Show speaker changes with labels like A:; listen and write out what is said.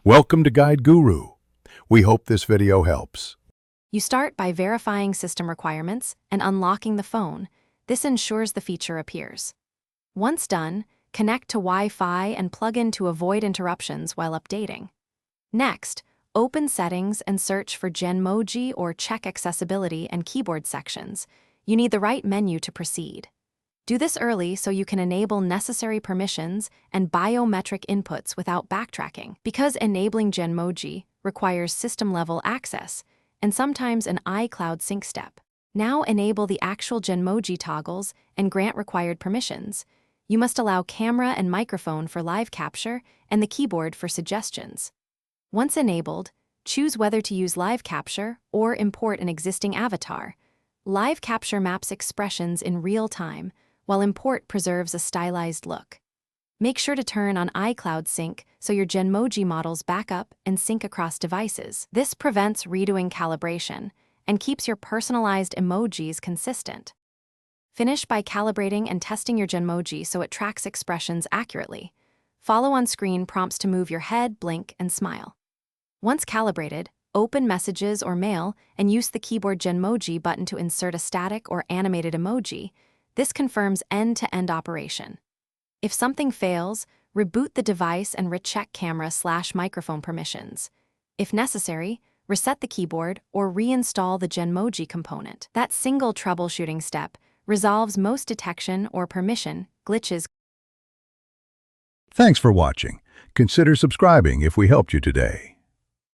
A: Welcome to Guide Guru. We hope this video helps.
B: You start by verifying system requirements and unlocking the phone. This ensures the feature appears. Once done, connect to Wi-Fi and plug in to avoid interruptions while updating. Next, open Settings and search for Genmoji or check Accessibility and Keyboard sections. You need the right menu to proceed. Do this early so you can enable necessary permissions and biometric inputs without backtracking, because enabling Genmoji requires system-level access and sometimes an iCloud sync step. Now enable the actual Genmoji toggles and grant required permissions. You must allow camera and microphone for live capture and the keyboard for suggestions. Once enabled, choose whether to use live capture or import an existing avatar. Live capture maps expressions in real time, while import preserves a stylized look. Make sure to turn on iCloud sync so your Genmoji models back up and sync across devices. This prevents redoing calibration and keeps your personalized emojis consistent. Finish by calibrating and testing your Genmoji so it tracks expressions accurately. Follow on-screen prompts to move your head, blink, and smile. Once calibrated, open Messages or Mail and use the keyboard Genmoji button to insert a static or animated emoji. This confirms end-to-end operation. If something fails, reboot the device and recheck camera/microphone permissions. If necessary, reset the keyboard or reinstall the Genmoji component. That single troubleshooting step resolves most detection or permission glitches.
A: Thanks for watching. Consider subscribing if we helped you today.